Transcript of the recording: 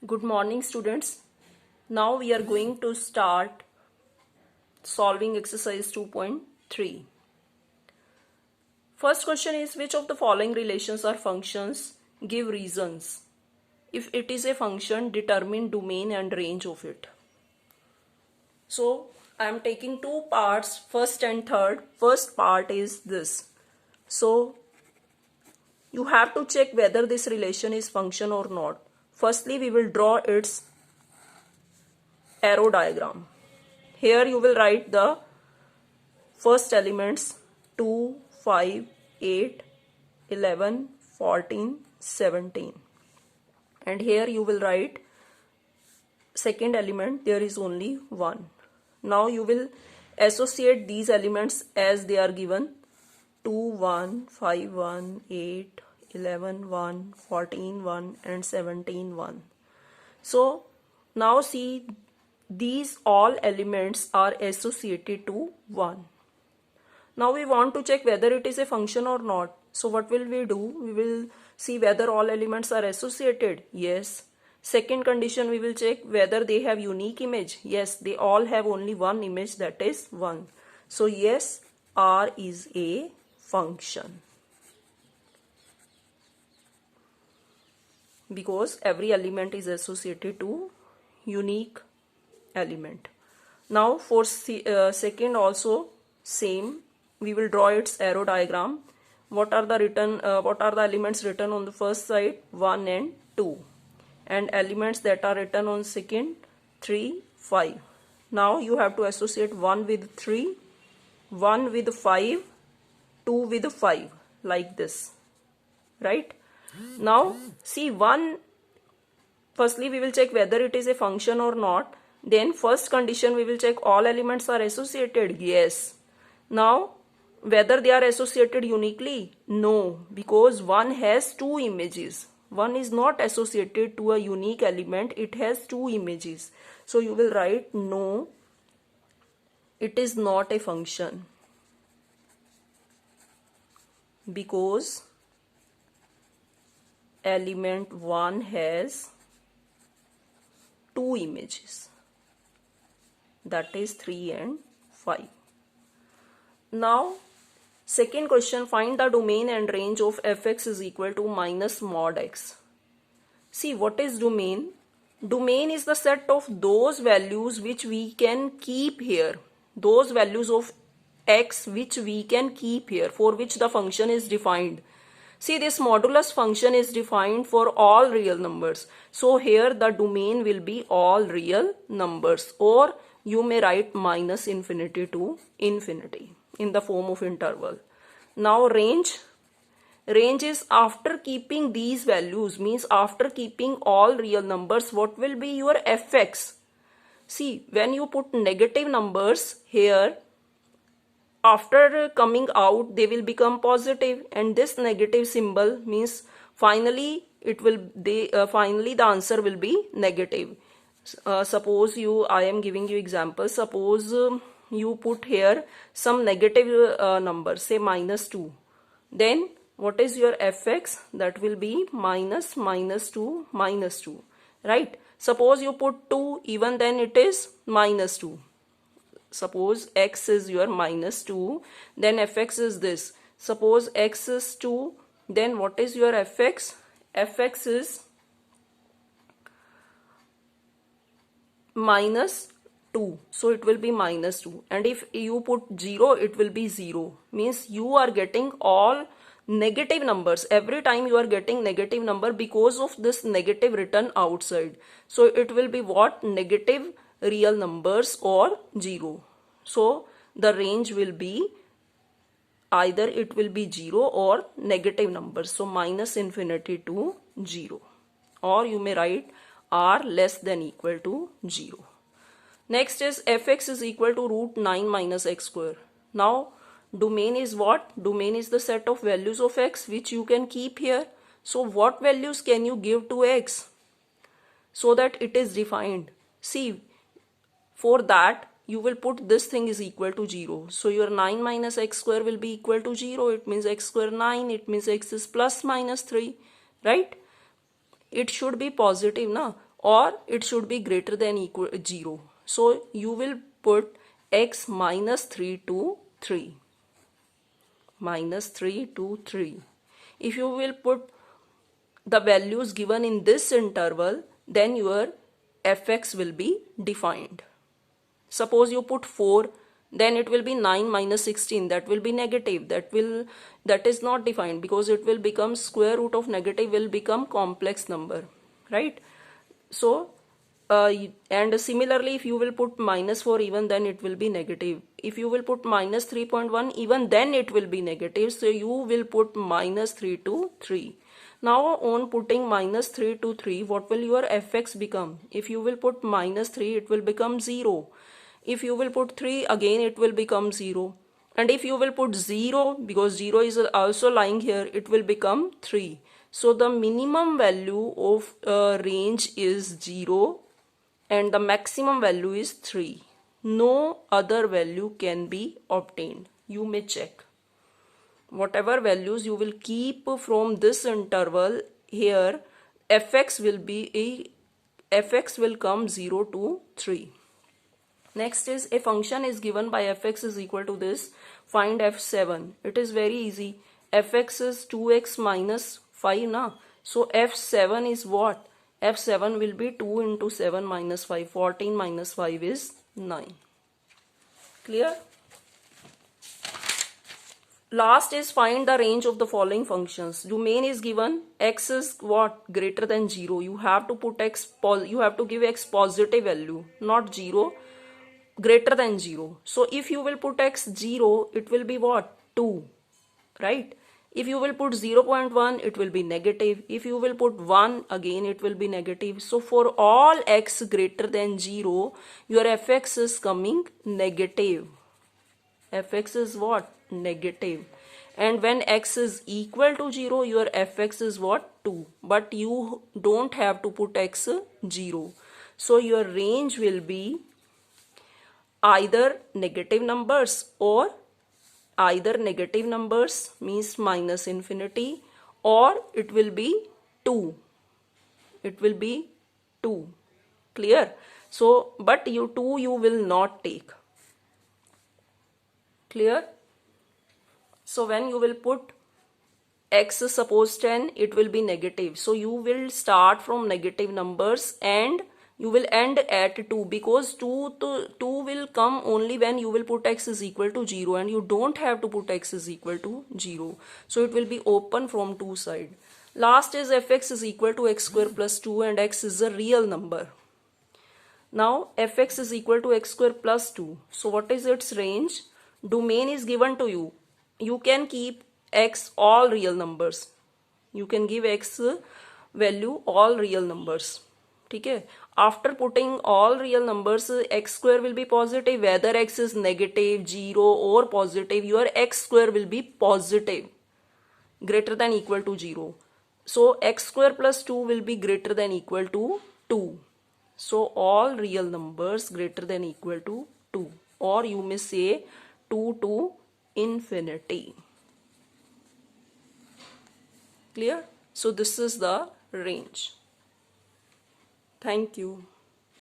Good morning, students. Now we are going to start solving exercise 2.3. First question is, which of the following relations or functions give reasons? If it is a function, determine domain and range of it. So I am taking two parts, first and third. First part is this. So you have to check whether this relation is function or not. Firstly, we will draw its arrow diagram. Here you will write the first elements 2, 5, 8, 11, 14, 17. And here you will write second element, there is only 1. Now you will associate these elements as they are given 2, 1, 5, 1, 8, 11, 1, 14, 1 and 17, 1. So now see, these all elements are associated to 1. Now we want to check whether it is a function or not. So what will we do? We will see whether all elements are associated. Yes. Second condition, we will check whether they have unique image. Yes, they all have only one image, that is 1. So yes, R is a function, because every element is associated to unique element. Now for second also same, we will draw its arrow diagram. What are the elements written on the first side? 1 and 2, and elements that are written on second 3, 5. Now you have to associate 1 with 3, 1 with 5, 2 with 5, like this, right? Now see, firstly we will check whether it is a function or not. Then first condition, we will check all elements are associated. Yes. Now whether they are associated uniquely? No, because 1 has 2 images. 1 is not associated to a unique element, it has 2 images. So you will write no, it is not a function, because element 1 has 2 images, that is 3 and 5. Now second question, find the domain and range of fx is equal to minus mod x. See, what is domain? Domain is the set of those values which we can keep here, those values of x which we can keep here, for which the function is defined. See, this modulus function is defined for all real numbers. So here the domain will be all real numbers, or you may write minus infinity to infinity in the form of interval. Now range is after keeping these values, means after keeping all real numbers, what will be your fx? See, when you put negative numbers here, after coming out they will become positive, and this negative symbol means finally the answer will be negative. Suppose I am giving you example. Suppose you put here some negative number, say minus 2. Then what is your fx? That will be minus 2, right? Suppose you put 2, even then it is minus 2. Suppose x is your minus 2, then fx is this. Suppose x is 2, then what is your fx? Fx is minus 2, so it will be minus 2. And if you put 0, it will be 0. Means you are getting all negative numbers. Every time you are getting negative number because of this negative written outside. So it will be what? Negative real numbers or 0. So the range will be either it will be 0 or negative numbers. So minus infinity to 0, or you may write r less than equal to 0. Next is fx is equal to root 9 minus x square. Now domain is what? Domain is the set of values of x which you can keep here. So what values can you give to x so that it is defined? See, for that you will put this thing is equal to 0. So your 9 minus x square will be equal to 0. It means x square 9. It means x is plus minus 3, right? It should be positive, na? or it should be greater than equal 0. So you will put x minus 3 to 3. Minus 3 to 3. If you will put the values given in this interval, then your fx will be defined. Suppose you put 4, then it will be 9 minus 16. That will be negative. That is not defined, because it will become square root of negative will become complex number, right? So and similarly, if you will put minus 4 even, then it will be negative. If you will put minus 3.1 even, then it will be negative. So you will put minus 3 to 3. Now on putting minus 3 to 3, what will your fx become? If you will put minus 3, it will become 0. If you will put 3, again it will become 0. And if you will put 0, because 0 is also lying here, it will become 3. So the minimum value of range is 0 and the maximum value is 3. No other value can be obtained. You may check. Whatever values you will keep from this interval here, fx will come 0 to 3. Next is a function is given by fx is equal to this. Find f7. It is very easy. Fx is 2x minus 5 na. So f7 is what? F7 will be 2 into 7 minus 5. 14 minus 5 is 9. Clear? Last is find the range of the following functions. Domain is given. X is what? Greater than 0. You have to put you have to give x positive value, not 0. Greater than 0. So if you will put x 0, it will be what? 2. Right? If you will put 0.1, it will be negative. If you will put 1, again it will be negative. So for all x greater than 0, your fx is coming negative. Fx is what? Negative. And when x is equal to 0, your fx is what? 2. But you don't have to put x 0. So your range will be either negative numbers, or either negative numbers means minus infinity, or it will be 2. It will be 2. Clear? So, but you 2 you will not take. Clear? So when you will put x suppose 10, it will be negative. So you will start from negative numbers and you will end at 2, because 2 will come only when you will put x is equal to 0, and you don't have to put x is equal to 0. So it will be open from two sides. Last is fx is equal to x square plus 2, and x is a real number. Now fx is equal to x square plus 2. So what is its range? Domain is given to you. You can keep x all real numbers. You can give x value all real numbers. Okay? After putting all real numbers, x square will be positive. Whether x is negative, 0 or positive, your x square will be positive, greater than equal to 0. So x square plus 2 will be greater than equal to 2. So all real numbers greater than equal to 2, or you may say 2 to infinity. Clear? So this is the range. Thank you.